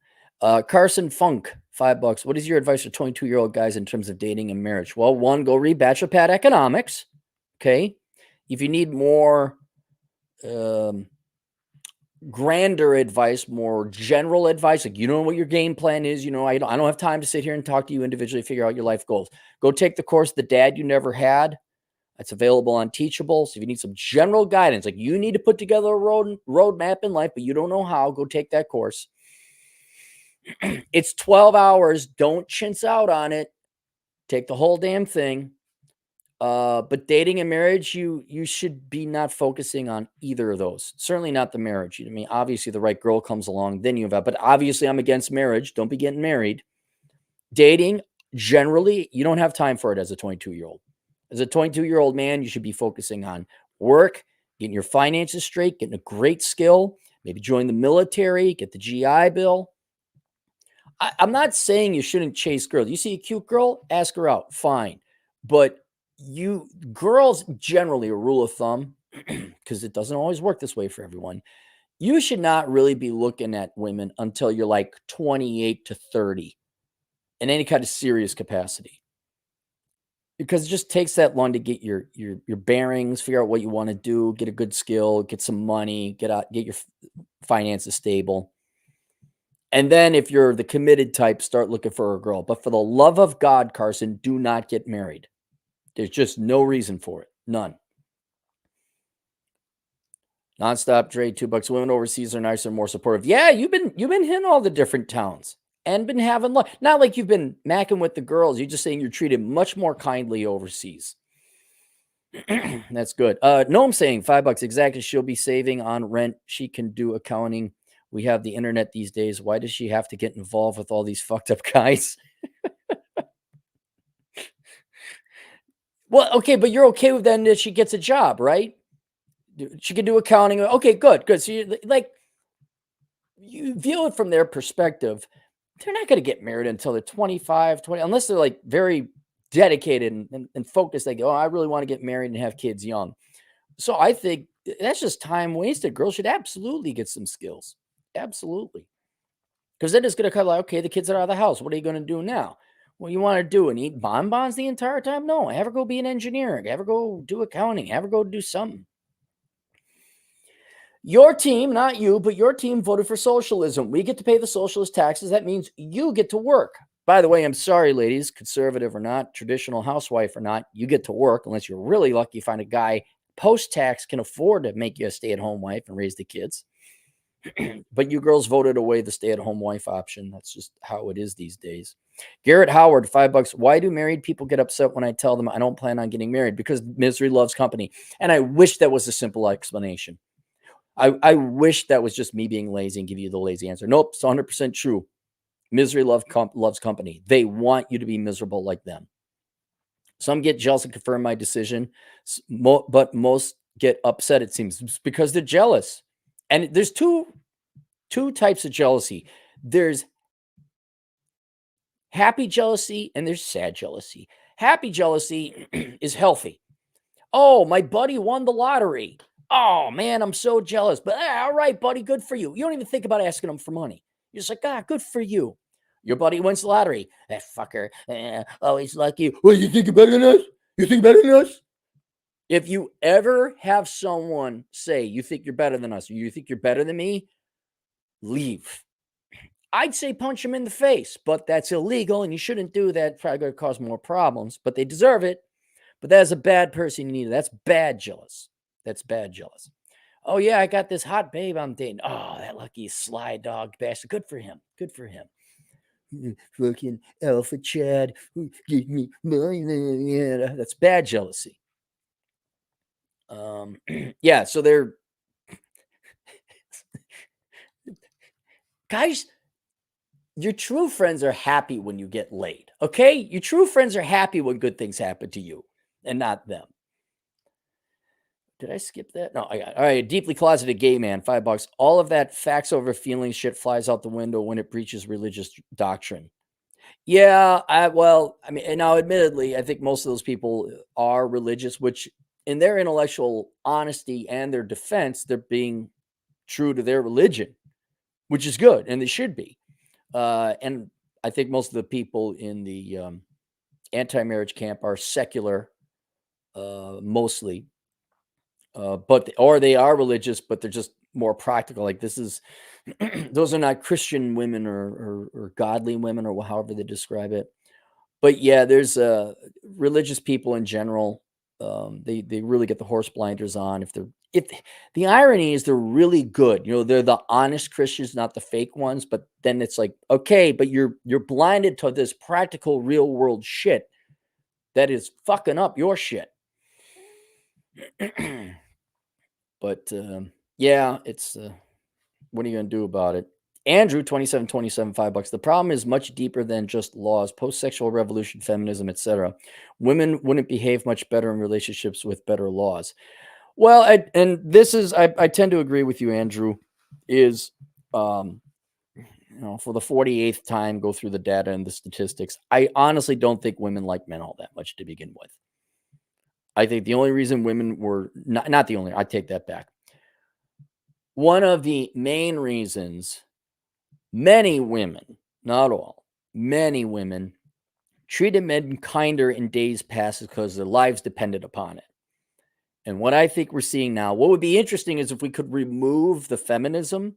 Carson Funk, $5. What is your advice for 22-year-old guys in terms of dating and marriage? Well, one, go read Bachelor Pad Economics. Okay. If you need more grander advice, more general advice, like you know what your game plan is, I don't have time to sit here and talk to you individually, figure out your life goals. Go take the course, The Dad You Never Had. It's available on Teachable. So if you need some general guidance, like you need to put together a roadmap in life, but you don't know how, go take that course. It's 12 hours. Don't chintz out on it. Take the whole damn thing. But dating and marriage, you should be not focusing on either of those. Certainly not the marriage. I mean, obviously the right girl comes along, then you have, but obviously I'm against marriage. Don't be getting married. Dating, generally, you don't have time for it as a 22-year-old. As a 22-year-old man, you should be focusing on work, getting your finances straight, getting a great skill, maybe join the military, get the GI Bill. I'm not saying you shouldn't chase girls. You see a cute girl, ask her out. Fine. But girls generally, a rule of thumb, because it doesn't always work this way for everyone, you should not really be looking at women until you're like 28 to 30 in any kind of serious capacity. Because it just takes that long to get your bearings, figure out what you want to do, get a good skill, get some money, get your finances stable. And then if you're the committed type, start looking for a girl. But for the love of God, Carson, do not get married. There's just no reason for it. None. Nonstop Dre, $2. Women overseas are nicer and more supportive. Yeah, you've been hitting all the different towns and been having luck. Not like you've been macking with the girls. You're just saying you're treated much more kindly overseas. That's good. No, I'm saying $5 exactly. She'll be saving on rent. She can do accounting. We have the internet these days. Why does she have to get involved with all these fucked up guys? Well, okay, but you're okay with then that she gets a job, right? She can do accounting. Okay, good, good. So you like you view it from their perspective. They're not going to get married until they're 25, 20, unless they're like very dedicated and focused. Like, oh, I really want to get married and have kids young. So I think that's just time wasted. Girls should absolutely get some skills. Absolutely. Because then it's going to kind of like, okay, the kids are out of the house. What are you going to do now? What you want to do and eat bonbons the entire time? No, have her go be an engineer. Have her go do accounting. Have her go do something. Your team, not you, but your team voted for socialism. We get to pay the socialist taxes. That means you get to work. By the way, I'm sorry, ladies, conservative or not, traditional housewife or not, you get to work unless you're really lucky. You find a guy post-tax can afford to make you a stay-at-home wife and raise the kids. But you girls voted away the stay-at-home wife option. That's just how it is these days. Garrett Howard, $5. Why do married people get upset when I tell them I don't plan on getting married? Because misery loves company. And I wish that was a simple explanation. I wish that was just me being lazy and give you the lazy answer. Nope, it's 100% true. Misery loves company. They want you to be miserable like them. Some get jealous and confirm my decision, but most get upset, it seems, because they're jealous. And there's two types of jealousy. There's happy jealousy and there's sad jealousy. Happy jealousy is healthy. Oh, my buddy won the lottery. Oh, man, I'm so jealous. But all right, buddy, good for you. You don't even think about asking him for money. You're just like, good for you. Your buddy wins the lottery. That fucker, always lucky. Well, you think you're better than us? You think better than us? If you ever have someone say, you think you're better than us, or you think you're better than me, leave. I'd say punch him in the face, but that's illegal and you shouldn't do that. It's probably going to cause more problems, but they deserve it. But that's a bad person you need. That's bad jealous. That's bad jealous. Oh, yeah, I got this hot babe I'm dating. Oh, that lucky sly dog bastard. Good for him. Good for him. Fucking alpha Chad. Give me money. That's bad jealousy. Yeah, so they're guys, your true friends are happy when you get laid. Okay? Your true friends are happy when good things happen to you and not them. Did I skip that? No, I got it. All right. Deeply closeted gay man, $5. All of that facts over feelings shit flies out the window when it breaches religious doctrine. Yeah, well, I mean, and now admittedly, I think most of those people are religious, which in their intellectual honesty and their defense, they're being true to their religion, which is good, and they should be. And I think most of the people in the anti-marriage camp are secular, mostly. Or they are religious, but they're just more practical. Like this is, those are not Christian women or godly women or however they describe it. But yeah, there's religious people in general. They really get the horse blinders on. If the irony is they're really good, they're the honest Christians, not the fake ones. But then it's like, okay, but you're blinded to this practical, real world shit that is fucking up your shit. But yeah, it's what are you going to do about it? Andrew, 2727, $5. The problem is much deeper than just laws, post-sexual revolution, feminism, etc. Women wouldn't behave much better in relationships with better laws. Well, and this is, I tend to agree with you, Andrew, is, for the 48th time, go through the data and the statistics. I honestly don't think women like men all that much to begin with. I think the only reason women were not the only, I take that back. One of the main reasons many women, not all, many women treated men kinder in days past because their lives depended upon it. And what I think we're seeing now, what would be interesting is if we could remove the feminism,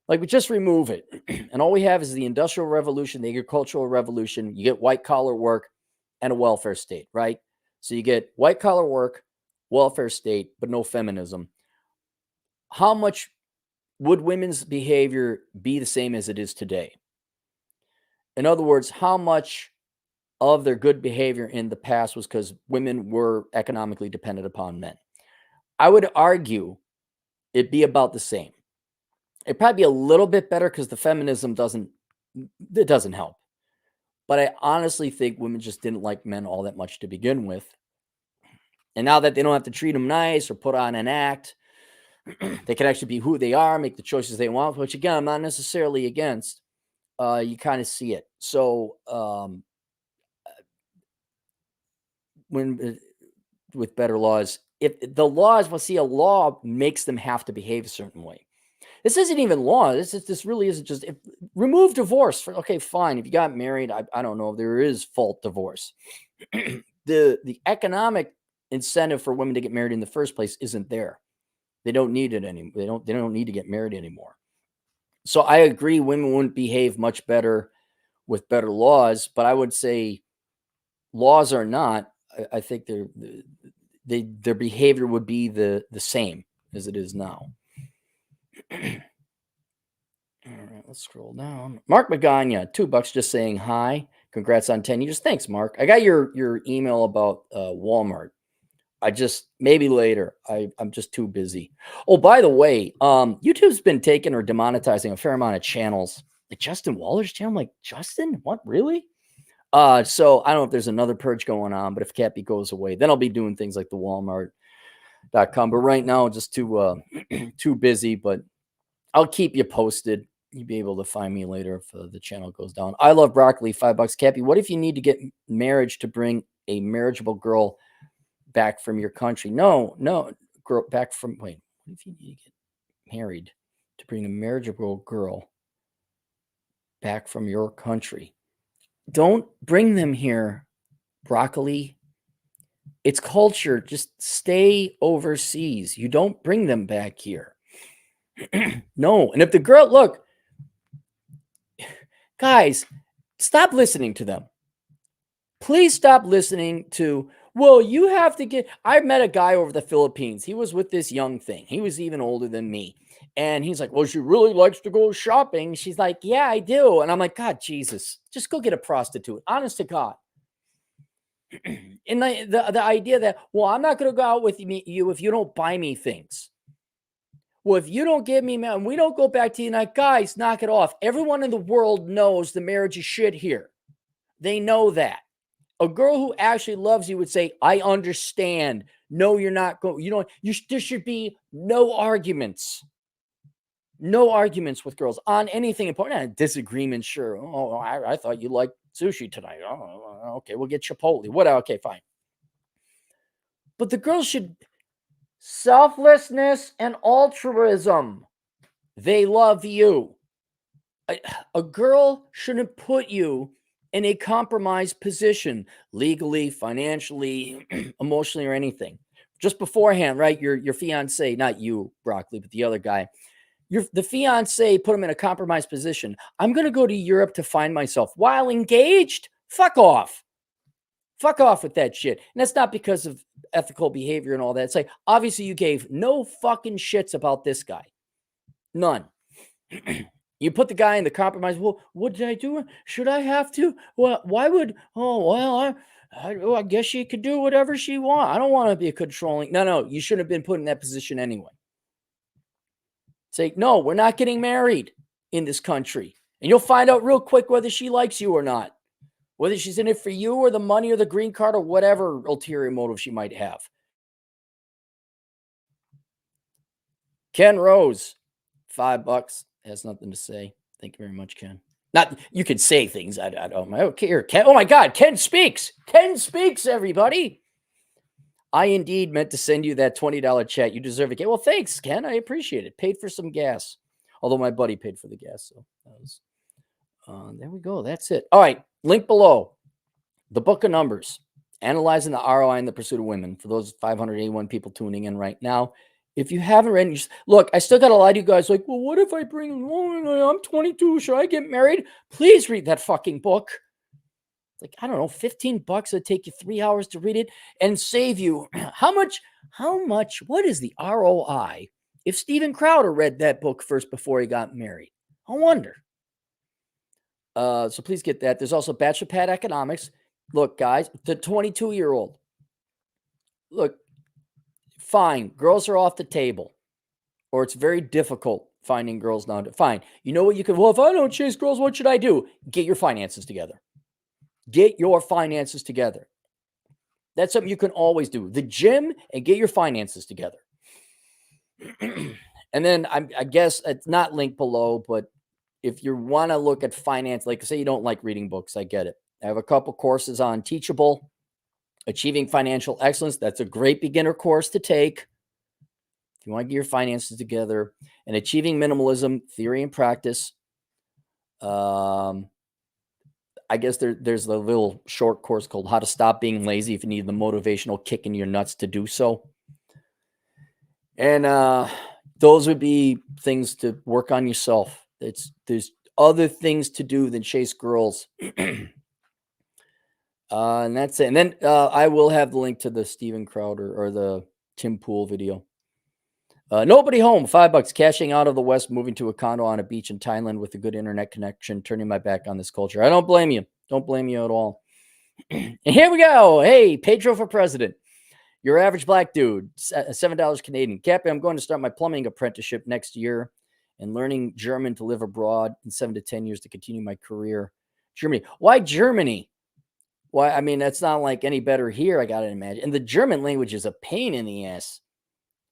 like we just remove it. And all we have is the Industrial Revolution, the Agricultural Revolution. You get white collar work and a welfare state, right? So you get white collar work, welfare state, but no feminism. How much would women's behavior be the same as it is today? In other words, how much of their good behavior in the past was because women were economically dependent upon men. I would argue it'd be about the same. It'd probably be a little bit better because the feminism doesn't help. But I honestly think women just didn't like men all that much to begin with. And now that they don't have to treat them nice or put on an act, they can actually be who they are, make the choices they want, which again, I'm not necessarily against. You kind of see it. So when with better laws, if the laws, well, see, a law makes them have to behave a certain way. This isn't even law. This really isn't just remove divorce. Okay, fine. If you got married, I don't know. There is fault divorce. the economic incentive for women to get married in the first place isn't there. They don't need it anymore. They don't need to get married anymore. So I agree women wouldn't behave much better with better laws, but I would say laws are not. I think their behavior would be the same as it is now. All right, let's scroll down. Mark Magana, $2 just saying hi. Congrats on 10 years. Thanks, Mark. I got your email about Walmart. I just maybe later. I'm just too busy. Oh, by the way, YouTube's been taking or demonetizing a fair amount of channels. Like Justin Waller's channel. I'm like, Justin, what really? So I don't know if there's another purge going on, but if Cappy goes away, then I'll be doing things like the Walmart.com. But right now, just too too busy. But I'll keep you posted. You'll be able to find me later if the channel goes down. I love broccoli. $5. Cappy, what if you need to get marriage to bring a marriageable girl back from your country? No, girl back from. Wait, what if you need to get married to bring a marriageable girl back from your country? Don't bring them here, broccoli. It's culture. Just stay overseas. You don't bring them back here. No. And if the girl, look, guys, stop listening to them. Please stop listening to, well, you have to get. I met a guy over the Philippines. He was with this young thing. He was even older than me. And he's like, well, she really likes to go shopping. She's like, yeah, I do. And I'm like, God, Jesus, just go get a prostitute. Honest to God. And the idea that, well, I'm not going to go out with you if you don't buy me things. Well, if you don't give me, man, we don't go back to you night. Guys, knock it off. Everyone in the world knows the marriage is shit here. They know that. A girl who actually loves you would say, I understand. No, you're not going. There should be no arguments. No arguments with girls on anything important. Disagreement, sure. Oh, I thought you liked sushi tonight. Oh, okay, we'll get Chipotle. What? Okay, fine. But the girls should selflessness and altruism. They love you. A girl shouldn't put you in a compromised position legally, financially, emotionally, or anything. Just beforehand, right? Your fiance, not you, Broccoli, but the other guy. The fiance put him in a compromised position. I'm going to go to Europe to find myself while engaged. Fuck off. Fuck off with that shit. And that's not because of ethical behavior and all that. It's like, obviously you gave no fucking shits about this guy. None. You put the guy in the compromise. Well, what did I do? Should I have to? Well, why would, oh, well, I guess she could do whatever she wants. I don't want to be a controlling. No, you shouldn't have been put in that position anyway. Say, no, we're not getting married in this country. And you'll find out real quick whether she likes you or not. Whether she's in it for you or the money or the green card or whatever ulterior motive she might have. Ken Rose, $5. Has nothing to say. Thank you very much, Ken. Not, you can say things. I don't care. Ken, oh my God, Ken speaks. Ken speaks, everybody. I indeed meant to send you that $20 chat. You deserve it. Well, thanks, Ken. I appreciate it. Paid for some gas. Although my buddy paid for the gas. So that was, there we go. That's it. All right. Link below. The Book of Numbers. Analyzing the ROI in the Pursuit of Women. For those 581 people tuning in right now. If you haven't read, look, I still got a lot of you guys like, well, what if I I'm 22. Should I get married? Please read that fucking book. Like, I don't know, $15. It'd take you 3 hours to read it and save you. How much, what is the ROI if Steven Crowder read that book first before he got married? I wonder. So please get that. There's also Bachelor Pad Economics. Look, guys, the 22-year-old. Look, fine, girls are off the table, or it's very difficult finding girls now. Fine. You know what you can, well, if I don't chase girls, what should I do? Get your finances together. Get your finances together. That's something you can always do. The gym and get your finances together. And then I guess it's not linked below, but if you want to look at finance, like say you don't like reading books, I get it. I have a couple courses on Teachable, Achieving Financial Excellence. That's a great beginner course to take if you want to get your finances together. And Achieving Minimalism, Theory and Practice. I guess there's a little short course called How to Stop Being Lazy if you need the motivational kick in your nuts to do so. And those would be things to work on yourself. There's other things to do than chase girls. And that's it. And then I will have the link to the Steven Crowder or the Tim Pool video. Nobody home, $5, cashing out of the West, moving to a condo on a beach in Thailand with a good internet connection, turning my back on this culture. I don't blame you. Don't blame you at all. And here we go. Hey, Pedro for president. Your average black dude, $7 Canadian. Cappy, I'm going to start my plumbing apprenticeship next year and learning German to live abroad in 7 to 10 years to continue my career. Germany. Why Germany? Why? I mean, that's not like any better here, I got to imagine. And the German language is a pain in the ass.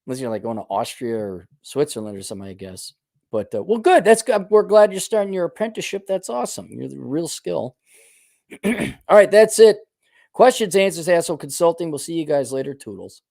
Unless you're like going to Austria or Switzerland or something, I guess. But, well, good. That's good. We're glad you're starting your apprenticeship. That's awesome. You're the real skill. All right, that's it. Questions, answers, Asshole Consulting. We'll see you guys later. Toodles.